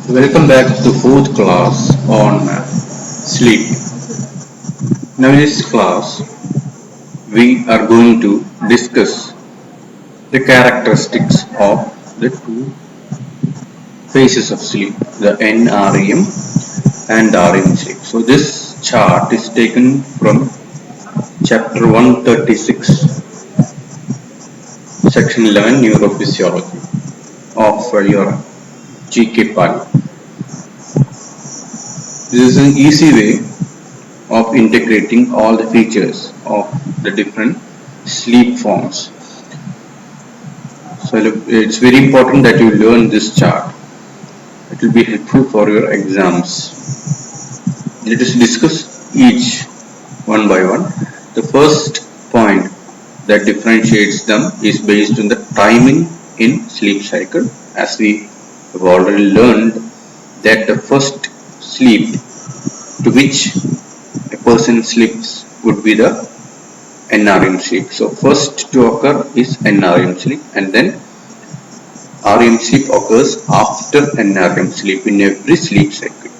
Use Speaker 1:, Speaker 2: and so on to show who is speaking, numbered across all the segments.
Speaker 1: Welcome back to fourth class on sleep. Now in this class, we are going to discuss the characteristics of the two phases of sleep, the NREM and REM sleep. So this chart is taken from chapter 136, section 11, neurophysiology of your GK Pal. This is an easy way of integrating all the features of the different sleep forms. So it's very important that you learn this chart. It will be helpful for your exams. Let us discuss each one by one. The first point that differentiates them is based on the timing in sleep cycle. As we have already learned that the first sleep to which a person sleeps would be the NREM sleep. So first to occur is NREM sleep, and then REM sleep occurs after NREM sleep in every sleep cycle.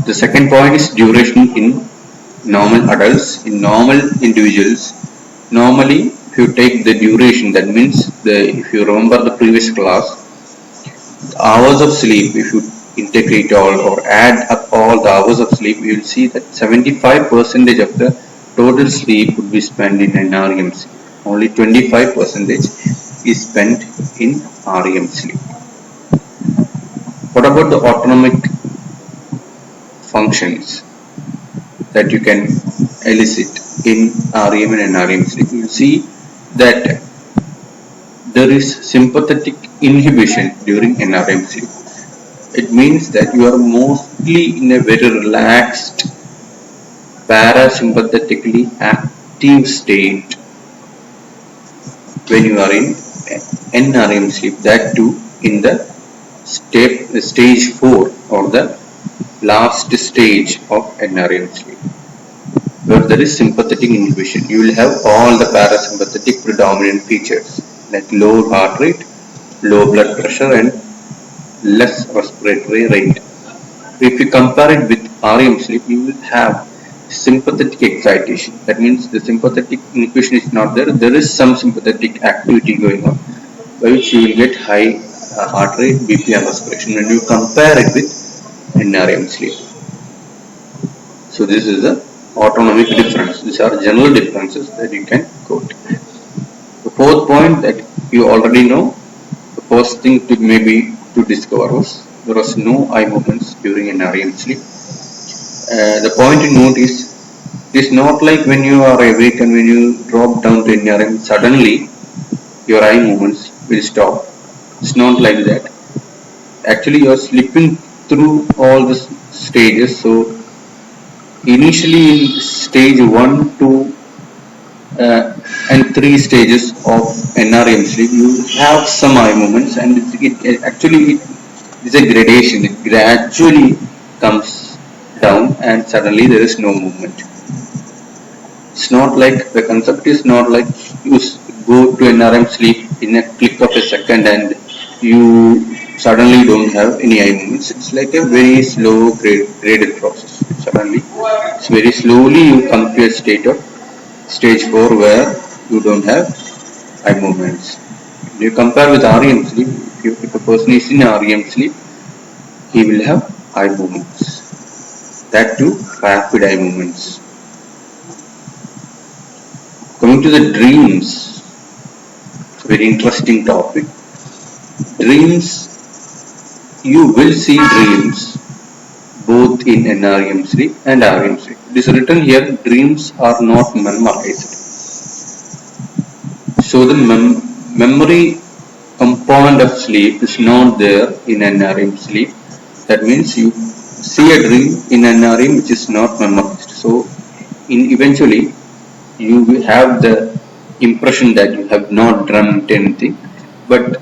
Speaker 1: The second point is duration in normal adults. In normal individuals, normally if you take the duration, that means if you remember the previous class, the hours of sleep, if you integrate all or add up all the hours of sleep, you will see that 75% of the total sleep would be spent in NREM sleep. Only 25% is spent in REM sleep. What about the autonomic functions that you can elicit in REM and NREM sleep? You will see that there is sympathetic inhibition during NREM sleep. It means that you are mostly in a very relaxed, parasympathetically active state when you are in NREM sleep, that too in the stage 4 or the last stage of NREM sleep, where there is sympathetic inhibition. You will have all the parasympathetic predominant features like low heart rate, low blood pressure, and less respiratory rate. If you compare it with REM sleep, you will have sympathetic excitation. That means the sympathetic inhibition is not there. There is some sympathetic activity going on, by which you will get high heart rate, BP, and respiration when you compare it with NREM sleep. So this is the autonomic difference. These are general differences that you can quote. The fourth point that you already know, the first thing to discover was there was no eye movements during NREM sleep. The point to note is, it is not like when you are awake and when you drop down to NREM, suddenly your eye movements will stop. It's not like that. Actually, you are slipping through all the stages. So initially in stage 1, 2 and 3 stages of NREM sleep, you have some eye movements, and it actually is a gradation. It gradually comes down and suddenly there is no movement. It's not like, the concept is not like you go to NREM sleep in a click of a second and you suddenly don't have any eye movements. It's like a very slow graded process. It's very slowly you come to a state of stage 4 where you don't have eye movements. If you compare with REM sleep, if a person is in REM sleep, he will have eye movements. That too, rapid eye movements. Coming to the dreams, it's a very interesting topic. Dreams, you will see dreams both in NREM sleep and REM sleep. It is written here, dreams are not memorized. So the memory component of sleep is not there in NREM sleep. That means you see a dream in NREM which is not memorized. So eventually you will have the impression that you have not dreamt anything, but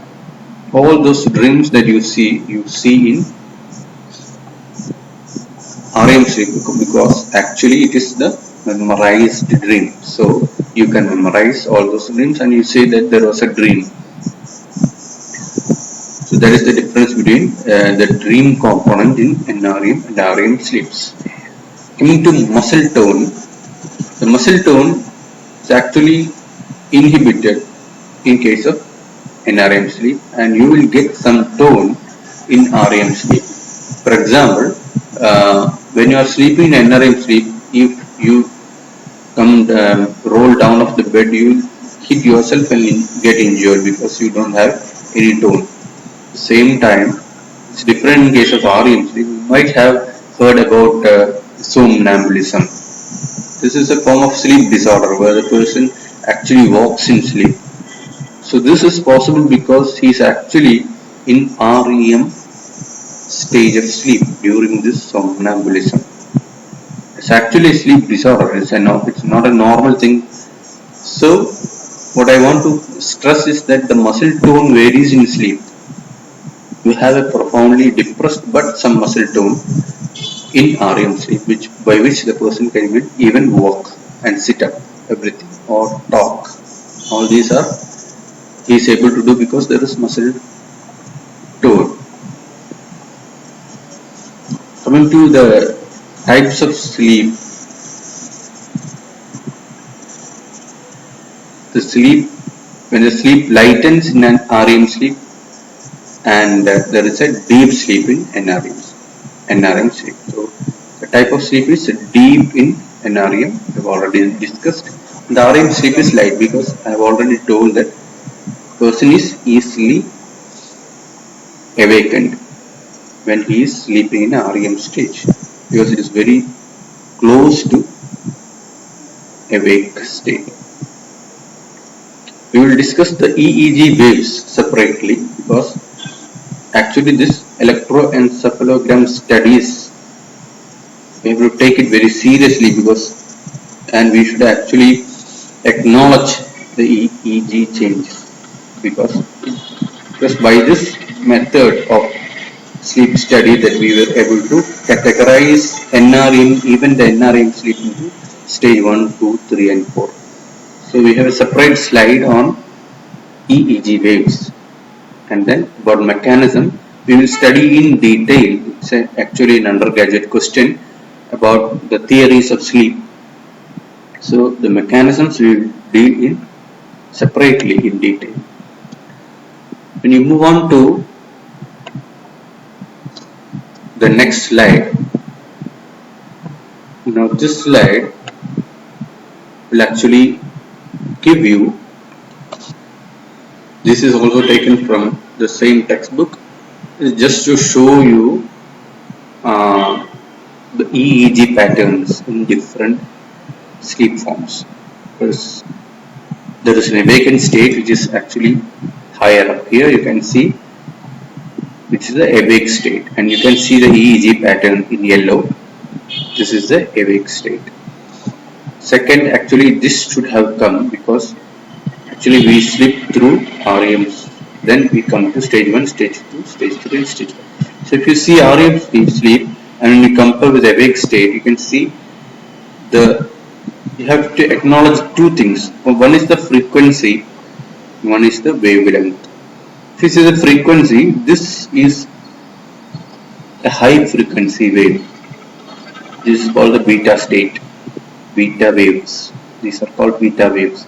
Speaker 1: all those dreams that you see in REM sleep, because actually it is the memorized dream. So you can memorize all those dreams and you say that there was a dream. So that is the difference between the dream component in NREM and REM sleeps. Coming to muscle tone, the muscle tone is actually inhibited in case of NREM sleep, and you will get some tone in REM sleep. For example, when you are sleeping in NREM sleep, if you come roll down of the bed, you will hit yourself and get injured because you don't have any tone. Same time, it's different in case of REM sleep. You might have heard about somnambulism. This is a form of sleep disorder where the person actually walks in sleep. So this is possible because he is actually in REM stage of sleep during this somnambulism. It's actually a sleep disorder. It's not a normal thing. So what I want to stress is that the muscle tone varies in sleep. You have a profoundly depressed but some muscle tone in REM sleep, by which the person can even walk and sit up, everything, or talk. All these he is able to do because there is muscle tone. Coming to the types of sleep, when the sleep lightens in an REM sleep, and there is a deep sleep in NREM sleep. So the type of sleep is deep in NREM. We have already discussed. The REM sleep is light because I have already told that person is easily awakened when he is sleeping in a REM stage because it is very close to awake state. We will discuss the EEG waves separately because actually this electroencephalogram studies, we have to take it very seriously and we should actually acknowledge the EEG changes because by this method of sleep study that we were able to categorize NREM, even the NREM sleep into stage 1, 2, 3 and 4. So we have a separate slide on EEG waves, and then about mechanism we will study in detail. It's actually an undergraduate question about the theories of sleep. So the mechanisms we will deal in separately in detail. When you move on to the next slide, now this slide will actually give you, this is also taken from the same textbook, just to show you the EEG patterns in different sleep forms. Because there is an awakened state which is actually higher up. Here you can see which is the awake state, and you can see the EEG pattern in yellow. This is the awake state. Second, actually this should have come because actually we sleep through REMs, then we come to stage 1, stage 2, stage 3 and stage 4. So if you see REM sleep and when you compare with awake state, you can see you have to acknowledge two things. One is the frequency, one is the wavelength. If you see the frequency, this is a high frequency wave. This is called the beta state, beta waves. These are called beta waves.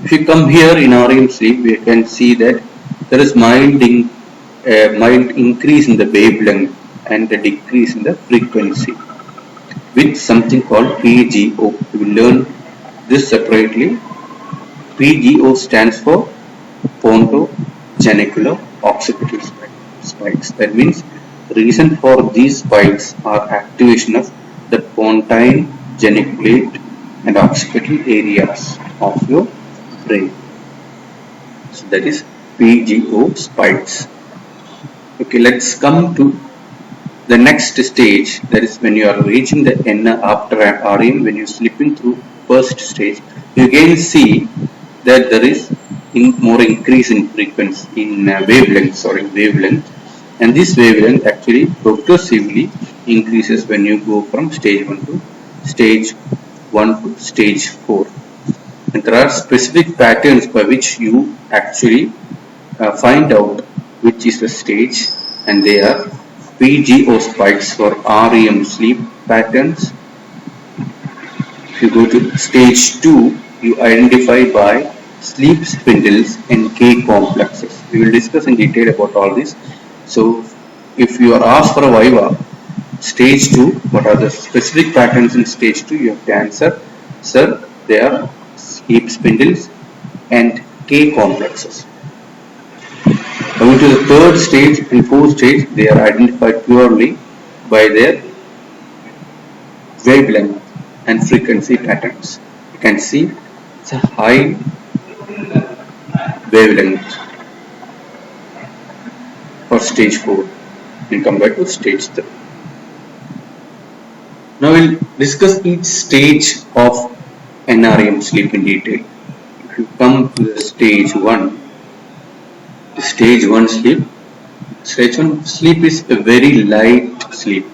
Speaker 1: If you come here in REM sleep, we can see that there is mild increase in the wavelength and a decrease in the frequency with something called PGO. We will learn this separately. PGO stands for pontogenicular occipital spikes. That means the reason for these spikes are activation of the pontine, geniculate and occipital areas of your brain. So that is PGO spikes. Okay, let's come to the next stage. That is when you are reaching the N after REM, when you are slipping through first stage, you again see that there is more increase in frequency in wavelength, and this wavelength actually progressively increases when you go from stage 1 to stage 4. And there are specific patterns by which you actually find out which is the stage, and they are PGO spikes for REM sleep patterns. If you go to stage 2, you identify by sleep spindles and K complexes. We will discuss in detail about all this. So, if you are asked for a Viva, stage 2, what are the specific patterns in stage 2? You have to answer, sir, they are sleep spindles and K complexes. Coming to the third stage and fourth stage, they are identified purely by their wavelength and frequency patterns. You can see it's a high wavelength for stage 4 and compared to stage 3. Now we'll discuss each stage of NREM sleep in detail. If you come to the stage 1 sleep, stage 1 sleep is a very light sleep,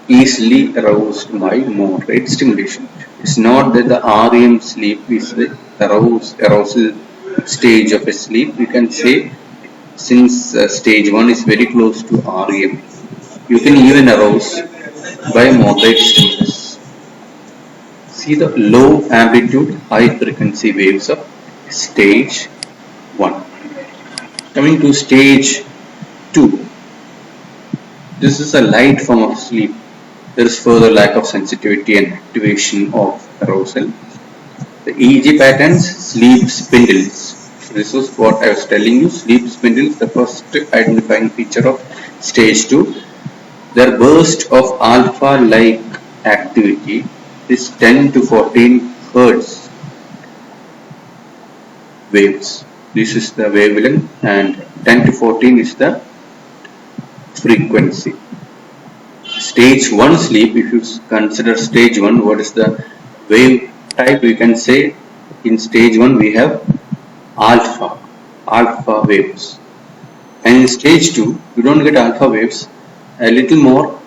Speaker 1: easily aroused by moderate stimulation. It's not that the REM sleep is the arousal stage of a sleep. You can say, since stage 1 is very close to REM, you can even arouse by moderate stimulus. See the low amplitude, high frequency waves of stage 1. Coming to stage 2, this is a light form of sleep. There is further lack of sensitivity and activation of arousal. The EEG patterns, sleep spindles. So this is what I was telling you, sleep spindles, the first identifying feature of stage 2. Their burst of alpha-like activity is 10 to 14 Hertz waves. This is the wavelength, and 10 to 14 is the frequency. Stage 1 sleep, if you consider stage 1, what is the wave type? We can say in stage 1 we have alpha waves, and in stage 2 you don't get alpha waves, a little more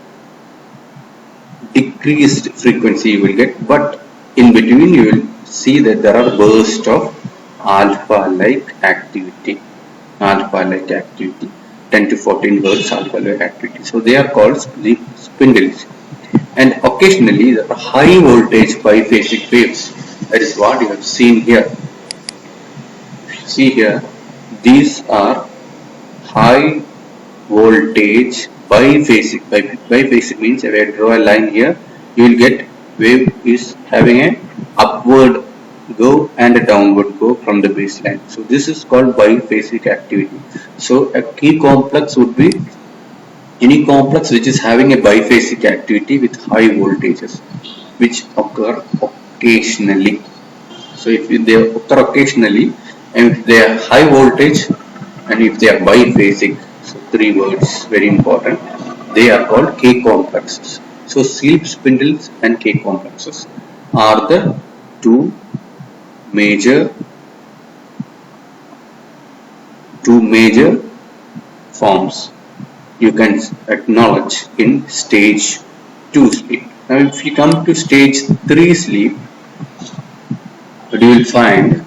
Speaker 1: decreased frequency you will get, but in between you will see that there are bursts of alpha-like activity, 10 to 14 Hertz alpha-like activity. So they are called sleep spindles. And occasionally there are high voltage biphasic waves. That is what you have seen here. See here, these are high voltage biphasic. Biphasic means if I draw a line here, you will get wave is having a upward go and a downward go from the baseline. So this is called biphasic activity. So a key complex would be any complex which is having a biphasic activity with high voltages, which occur occasionally. So if they occur occasionally, and if they are high voltage and if they are biphasic, so 3 words very important, they are called K complexes. So sleep spindles and K complexes are the two major forms you can acknowledge in stage 2 sleep. Now if you come to stage 3 sleep, what you will find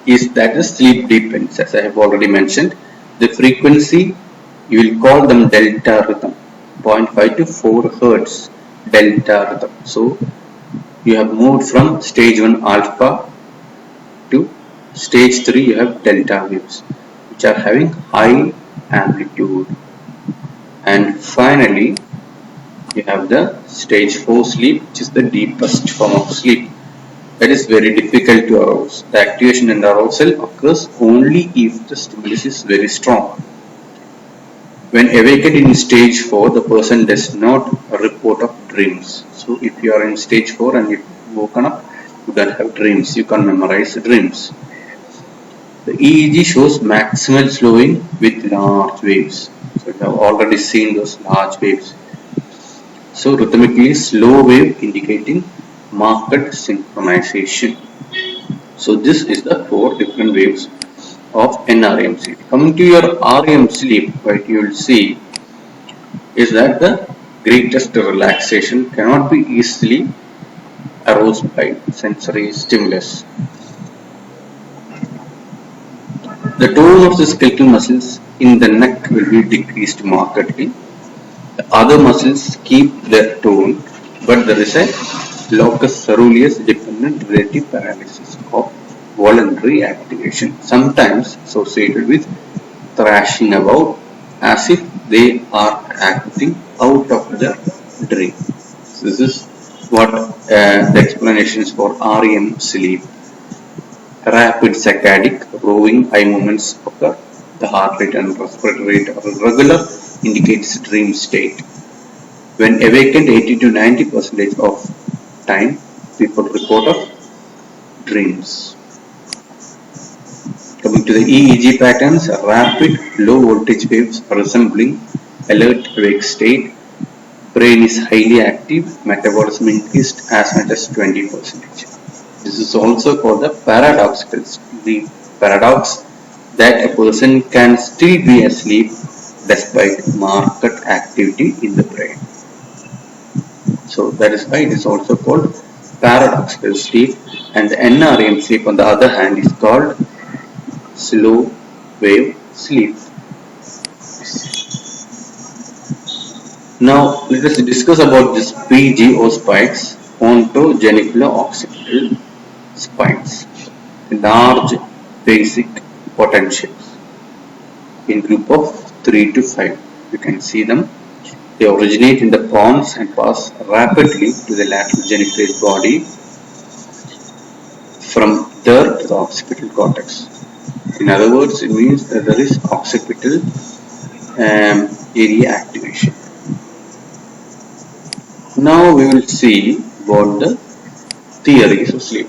Speaker 1: is that the sleep deepens, as I have already mentioned. The frequency, you will call them delta rhythm, 0.5 to 4 Hertz delta rhythm. So you have moved from stage 1 alpha to stage 3, you have delta waves which are having high amplitude. And finally you have the stage 4 sleep, which is the deepest form of sleep. That is very difficult to arouse. The activation and arousal occurs only if the stimulus is very strong. When awakened in stage 4, the person does not report of dreams. So if you are in stage 4 and you've woken up, you don't have dreams, you can memorize dreams. The EEG shows maximal slowing with large waves. So you have already seen those large waves. So rhythmically slow wave indicating marked synchronization. So this is the 4 different waves of NREM sleep. Coming to your REM sleep, what you will see is that the greatest relaxation cannot be easily aroused by sensory stimulus. The tone of the skeletal muscles in the neck will be decreased markedly. The other muscles keep their tone, but there is a locus ceruleus dependent relative paralysis of voluntary activation, sometimes associated with thrashing about as if they are acting out of the dream. So this is what the explanations for REM sleep. Rapid saccadic rowing eye movements occur. The heart rate and respiratory rate are irregular, indicates dream state. When awakened, 80 to 90% of time, people report of dreams. Coming to the EEG patterns, rapid low voltage waves resembling alert awake state. Brain is highly active, metabolism increased as much as 20%. This is also called the paradoxical sleep paradox, that a person can still be asleep despite marked activity in the brain. So that is why it is also called paradoxical sleep, and the NREM sleep on the other hand is called slow wave sleep. Now let us discuss about this PGO spikes, pontogeniculo-occipital spines, large basic potentials in group of 3 to 5. You can see them. They originate in the pons and pass rapidly to the lateral geniculate body, from there to the occipital cortex. In other words, it means that there is occipital area activation. Now we will see about the theories of sleep.